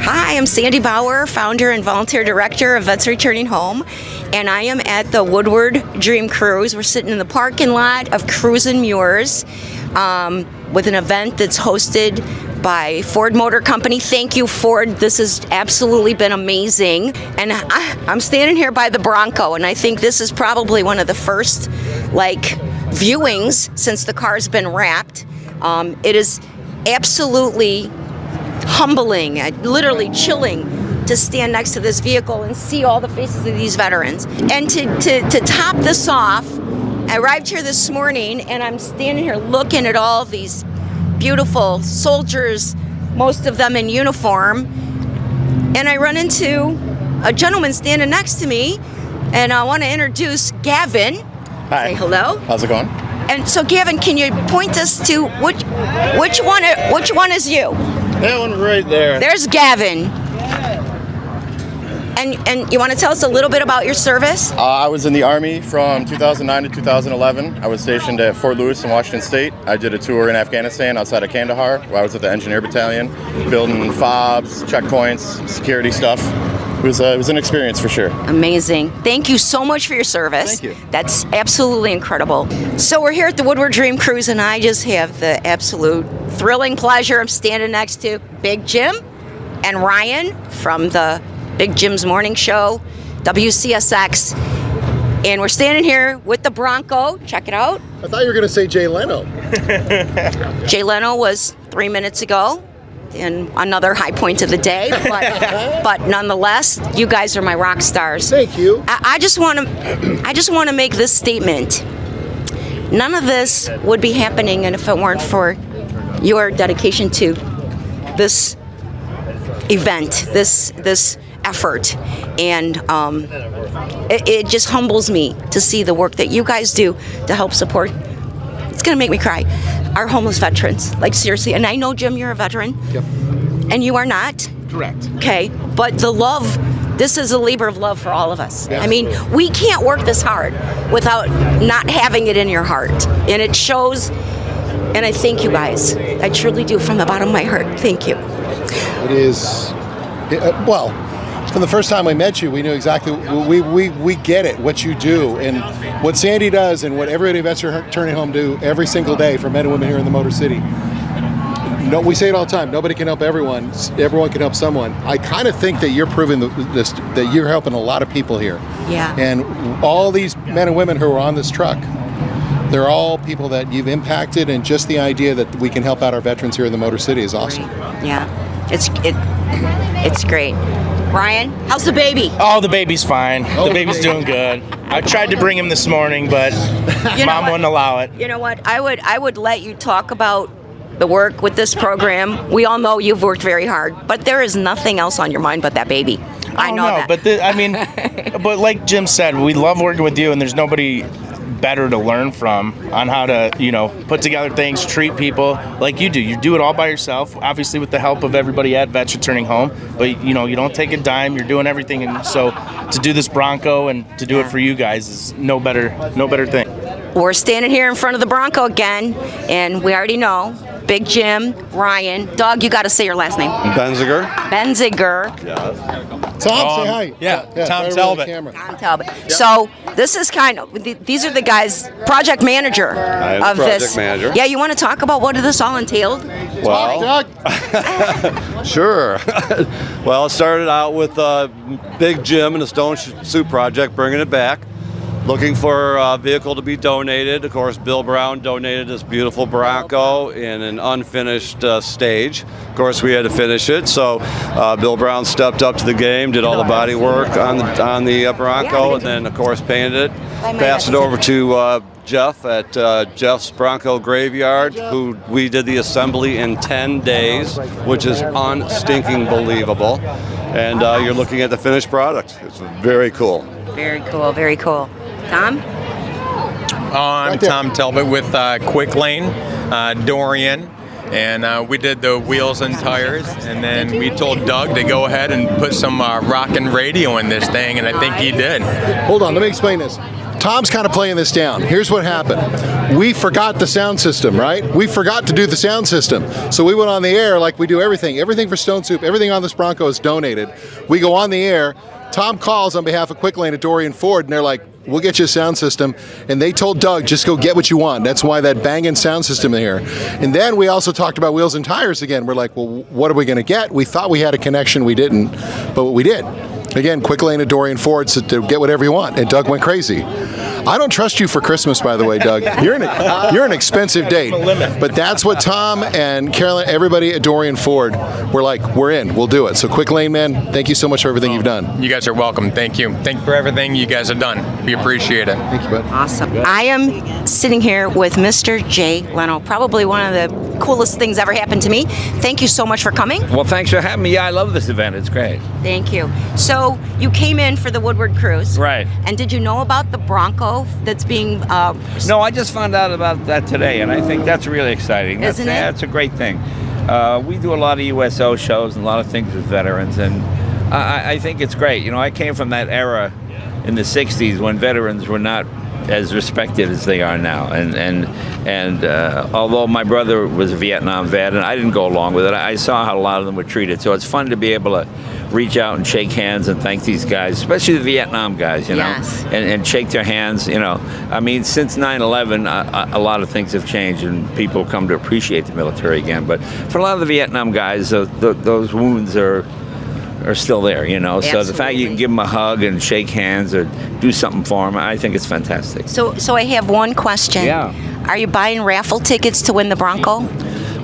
Hi, I'm Sandy Bauer, founder and volunteer director of Vets Returning Home, and I am at the Woodward Dream Cruise. We're sitting in the parking lot of Cruise and Muirs with an event that's hosted by Ford Motor Company. Thank you, Ford. This has absolutely been amazing. And I'm standing here by the Bronco, and I think this is probably one of the first viewings since the car's been wrapped. It is absolutely humbling, literally chilling to stand next to this vehicle and see all the faces of these veterans. And to top this off, I arrived here this morning and I'm standing here looking at all these beautiful soldiers, most of them in uniform, and I run into a gentleman standing next to me, and I want to introduce Gavin. Hi. Say hello. How's it going? And so, Gavin, can you point us to which one is you? That one right there. There's Gavin. And you want to tell us a little bit about your service? I was in the Army from 2009 to 2011. I was stationed at Fort Lewis in Washington State. I did a tour in Afghanistan outside of Kandahar, where I was with the Engineer Battalion, building FOBs, checkpoints, security stuff. It was an experience for sure. Amazing. Thank you so much for your service. Thank you. That's absolutely incredible. So we're here at the Woodward Dream Cruise, and I just have the absolute thrilling pleasure of standing next to Big Jim and Ryan from the Big Jim's Morning Show, WCSX. And we're standing here with the Bronco. Check it out. I thought you were going to say Jay Leno. Jay Leno was 3 minutes ago. And another high point of the day, but nonetheless, you guys are my rock stars. Thank you. I just want to make this statement. None of this would be happening if it weren't for your dedication to this event, this effort, and it just humbles me to see the work that you guys do to help support. It's gonna make me cry. Our homeless veterans, seriously. And I know, Jim, you're a veteran. Yep. And you are not. Correct. Okay, but the love, this is a labor of love for all of us. Yes. I mean, we can't work this hard without not having it in your heart. And it shows, and I thank you guys. I truly do, from the bottom of my heart. Thank you. It is, well, from the first time we met you, we knew exactly, we get it, what you do, and what Sandy does, and what everybody at Vets Returning Home do every single day for men and women here in the Motor City. No, we say it all the time, nobody can help everyone can help someone. I kind of think that you're proving that you're helping a lot of people here. Yeah. And all these men and women who are on this truck, they're all people that you've impacted, and just the idea that we can help out our veterans here in the Motor City is awesome. Yeah, it's great. Ryan, how's the baby? Oh, the baby's fine. The baby's doing good. I tried to bring him this morning, but Mom wouldn't allow it. You know what? I would let you talk about the work with this program. We all know you've worked very hard, but there is nothing else on your mind but that baby. I know that. But but like Jim said, we love working with you, and there's nobody better to learn from on how to, put together things, treat people like you do. You do it all by yourself, obviously with the help of everybody at Vets Returning Home, but you don't take a dime, you're doing everything. And so to do this Bronco and to do it for you guys is no better thing. We're standing here in front of the Bronco again, and we already know Big Jim, Ryan. Doug, you got to say your last name. Benziger. Tom, say hi. Tom Talbot. Tom Talbot. Yep. So this is these are the guys, project manager of this. Project manager. Yeah, you want to talk about what this all entailed? Well, Doug. sure. Well, it started out with Big Jim and the Stone Soup Project, bringing it back. Looking for a vehicle to be donated. Of course, Bill Brown donated this beautiful Bronco in an unfinished stage. Of course, we had to finish it, so Bill Brown stepped up to the game, did all the body work on the Bronco, and then, of course, painted it. Passed it over to Jeff at Jeff's Bronco Graveyard, who we did the assembly in 10 days, which is unstinking believable. And you're looking at the finished product. It's very cool. Very cool, very cool. Tom? I'm Tom Talbot with Quick Lane, Dorian, and we did the wheels and tires, and then we told Doug to go ahead and put some rockin' radio in this thing, and I think he did. Hold on, let me explain this. Tom's kind of playing this down. Here's what happened. We forgot the sound system, right? We forgot to do the sound system. So we went on the air like we do everything. Everything for Stone Soup, everything on this Bronco is donated. We go on the air. Tom calls on behalf of Quick Lane at Dorian Ford, and they're like, we'll get you a sound system. And they told Doug, just go get what you want. That's why that banging sound system in here. And then we also talked about wheels and tires again. We're like, well, what are we going to get? We thought we had a connection. We didn't, but we did. Again, Quick Lane at Dorian Ford, so to get whatever you want. And Doug went crazy. I don't trust you for Christmas, by the way, Doug. You're an expensive date. But that's what Tom and Carolyn, everybody at Dorian Ford, were like, we're in, we'll do it. So Quick Lane, man, thank you so much for everything you've done. You guys are welcome. Thank you. Thank you for everything you guys have done. We appreciate it. Thank you, bud. Awesome. I am sitting here with Mr. Jay Leno, probably one of the coolest things ever happened to me. Thank you so much for coming. Well, thanks for having me. Yeah, I love this event. It's great. Thank you. So you came in for the Woodward cruise. Right. And did you know about the Bronco that's being... No, I just found out about that today, and I think that's really exciting. Isn't it? That's a great thing. We do a lot of USO shows and a lot of things with veterans, and I think it's great. You know, I came from that era in the 60s when veterans were not as respected as they are now. And although my brother was a Vietnam vet and I didn't go along with it, I saw how a lot of them were treated. So it's fun to be able to reach out and shake hands and thank these guys, especially the Vietnam guys, you know, Yes. and shake their hands, you know. I mean, since 9/11, a lot of things have changed and people come to appreciate the military again. But for a lot of the Vietnam guys, those wounds are still there, you know. So the fact you can give them a hug and shake hands or do something for them, I think it's fantastic. So I have one question. Yeah. Are you buying raffle tickets to win the Bronco?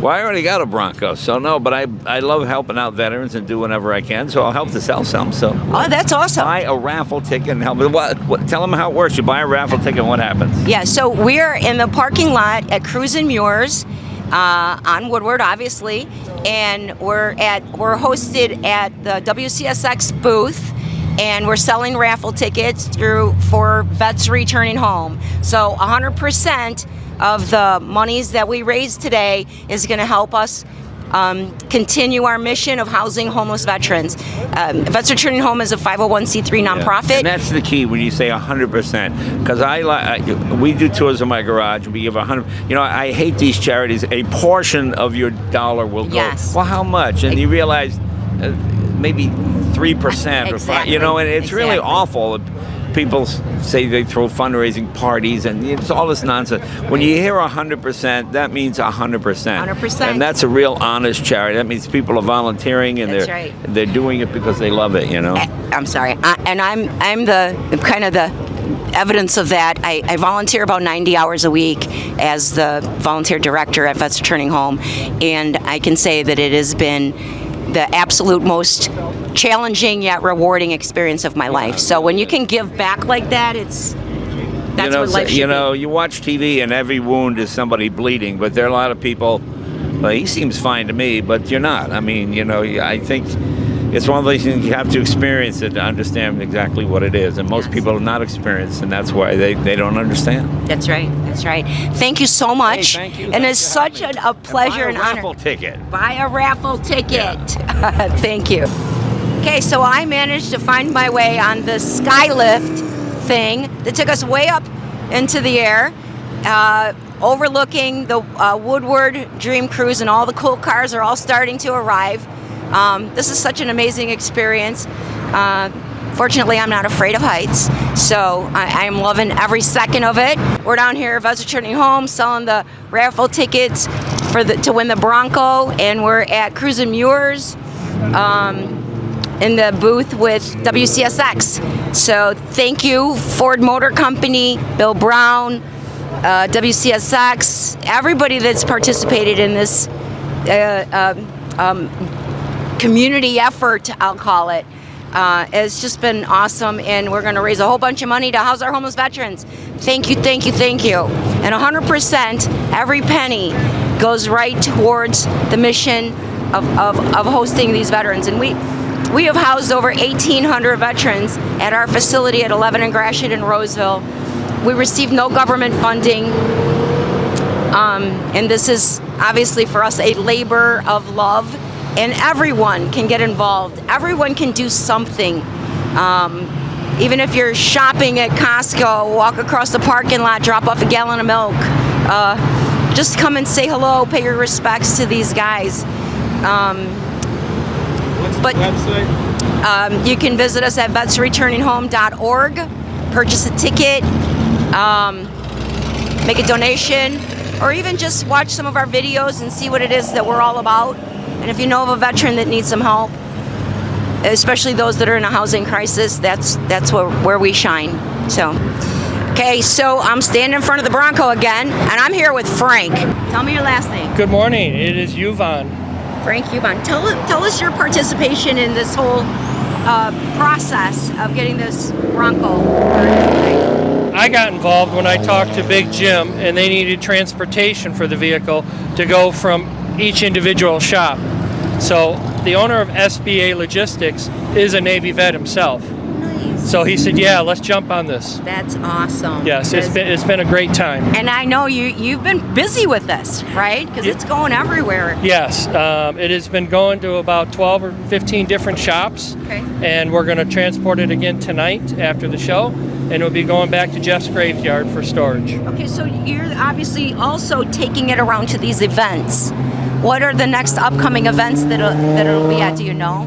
Well, I already got a Bronco, so no, but I love helping out veterans and do whenever I can, so I'll help to sell some. So Oh, that's awesome. buy a raffle ticket and help. What? Tell them how it works. You buy a raffle ticket and what happens? Yeah, so we're in the parking lot at Cruise and Muirs on Woodward, obviously, and we're hosted at the WCSX booth, and we're selling raffle tickets for vets returning home. So 100% of the monies that we raise today is going to help us continue our mission of housing homeless veterans. Vets Returning Home is a 501c3 nonprofit. And that's the key when you say 100%, because we do tours in my garage. We give 100. You know, I hate these charities. A portion of your dollar will go. Yes. Well, how much? And you realize maybe 3% or 5. Exactly. You know, and it's really Exactly. awful. People say they throw fundraising parties and it's all this nonsense. When you hear 100%, that means 100%. 100%. And that's a real honest charity. That means people are volunteering and That's right. they're doing it because they love it, you know. I'm sorry, and I'm the kind of the evidence of that. I volunteer about 90 hours a week as the volunteer director at Vets Returning Home, and I can say that it has been the absolute most challenging yet rewarding experience of my life. So when you can give back like that, that's what life should be. You watch TV and every wound is somebody bleeding, but there are a lot of people, well, he seems fine to me, but you're not. I mean, you know, I think it's one of those things you have to experience it to understand exactly what it is. And most people have not experienced, and that's why they don't understand. That's right. That's right. Thank you so much. Hey, thank you. And it's such a pleasure and Buy a honor. raffle ticket. Buy a raffle ticket. Thank you. Okay, so I managed to find my way on the skylift thing that took us way up into the air, overlooking the Woodward Dream Cruise, and all the cool cars are all starting to arrive. This is such an amazing experience. Fortunately, I'm not afraid of heights, so I'm loving every second of it. We're down here at Vets Returning Home selling the raffle tickets to win the Bronco, and we're at Cruise and Muirs in the booth with WCSX. So thank you, Ford Motor Company, Bill Brown, WCSX, everybody that's participated in this community effort, I'll call it. It's just been awesome, and we're going to raise a whole bunch of money to house our homeless veterans. Thank you, thank you, thank you. And 100%, every penny goes right towards the mission of hosting these veterans. And we have housed over 1,800 veterans at our facility at 11 and Gratiot in Roseville. We receive no government funding, and this is obviously for us a labor of love. And everyone can get involved. Everyone can do something Even if you're shopping at Costco, walk across the parking lot, drop off a gallon of milk. Just come and say hello, pay your respects to these guys. What's the website? You can visit us at vetsreturningHome.org, purchase a ticket, make a donation, or even just watch some of our videos and see what it is that we're all about. And if you know of a veteran that needs some help, especially those that are in a housing crisis, that's where we shine. So, okay, so I'm standing in front of the Bronco again, and I'm here with Frank. Tell me your last name. Good morning. It is Yuvan. Frank Huban. Tell us your participation in this whole process of getting this Bronco. I got involved when I talked to Big Jim, and they needed transportation for the vehicle to go from each individual shop. So the owner of SBA Logistics is a Navy vet himself. Nice. So he said, "Yeah, let's jump on this." That's awesome. Yes, it's been a great time. And I know you've been busy with this, right? Because it's going everywhere. Yes, it has been going to about 12 or 15 different shops. Okay. And we're going to transport it again tonight after the show, and it'll be going back to Jeff's graveyard for storage. Okay, so you're obviously also taking it around to these events. What are the next upcoming events that it'll be at? Do you know?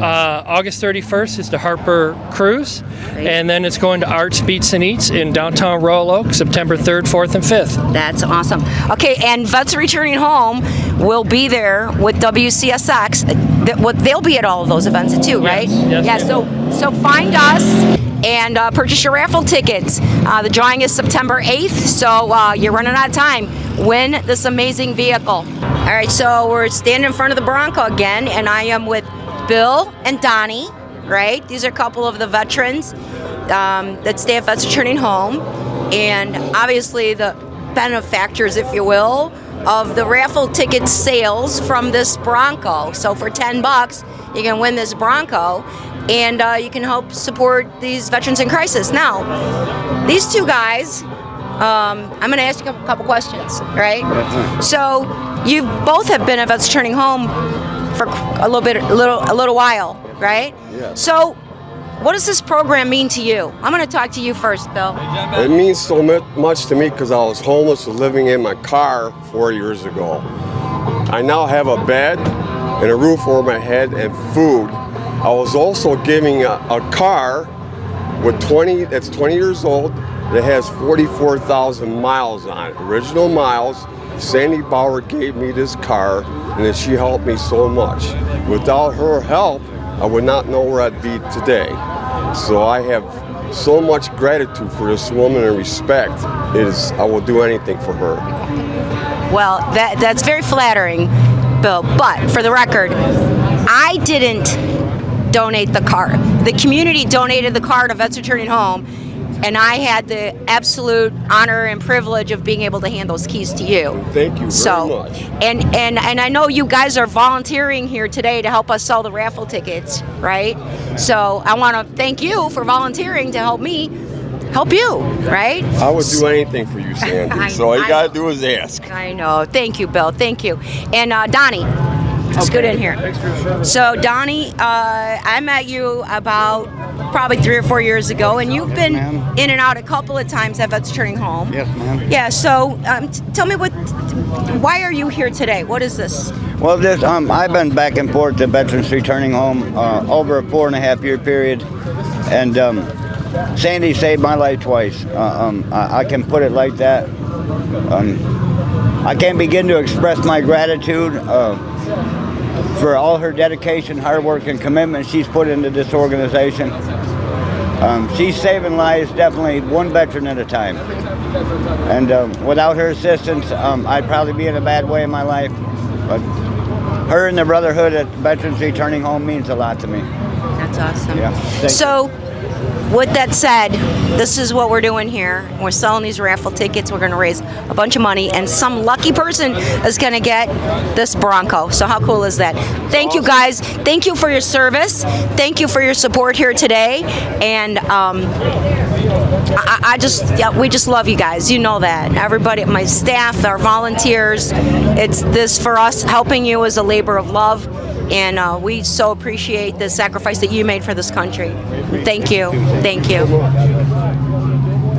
August 31st is the Harper Cruise, and then it's going to Arts, Beats, and Eats in downtown Royal Oak, September 3rd, 4th, and 5th. That's awesome. Okay, and Vets Returning Home will be there with WCSX. They'll be at all of those events too, right? Yes, yeah. ma'am. So find us and purchase your raffle tickets. The drawing is September 8th, so you're running out of time. Win this amazing vehicle. All right, so we're standing in front of the Bronco again, and I am with Bill and Donnie, right? These are a couple of the veterans that stay at Vets Returning Home, and obviously the benefactors, if you will, of the raffle ticket sales from this Bronco. So for $10, you can win this Bronco, and you can help support these veterans in crisis. Now, these two guys, I'm going to ask you a couple questions, right? So you both have been at Vets Returning Home for a little while, right? Yeah. So what does this program mean to you? I'm going to talk to you first, Bill. It means so much to me because I was homeless and living in my car 4 years ago. I now have a bed and a roof over my head and food. I was also giving a car that's 20 years old that has 44,000 miles on it, original miles. Sandy Bauer gave me this car, and she helped me so much. Without her help, I would not know where I'd be today. So I have so much gratitude for this woman and respect. I will do anything for her. Well, that's very flattering, Bill. But for the record, I didn't donate the car. The community donated the car to Vets Returning Home, and I had the absolute honor and privilege of being able to hand those keys to you. Thank you very much. And I know you guys are volunteering here today to help us sell the raffle tickets, right? So I want to thank you for volunteering to help me help you, right? I would do anything for you, Sandy. So all you got to do is ask. I know. Thank you, Bill. Thank you. And Donnie, let's get in here. So Donnie, I met you about probably 3 or 4 years ago, and you've been in and out a couple of times at Vets Returning Home. Yes, ma'am. Yeah. So tell me why are you here today? What is this? Well, I've been back and forth to Veterans Returning Home over a 4.5 year period, and Sandy saved my life twice. I can put it like that. I can't begin to express my gratitude for all her dedication, hard work, and commitment she's put into this organization. She's saving lives, definitely one veteran at a time. And without her assistance, I'd probably be in a bad way in my life. But her and the brotherhood at Veterans Returning Home means a lot to me. That's awesome. Yeah. So, with that said, this is what we're doing here. We're selling these raffle tickets. We're going to raise a bunch of money, and some lucky person is going to get this Bronco. So how cool is that? Thank you, guys. Thank you for your service. Thank you for your support here today. And we just love you guys. You know that. Everybody, my staff, our volunteers. It's this for us. Helping you is a labor of love. and we so appreciate the sacrifice that you made for this country. Thank you. Thank you.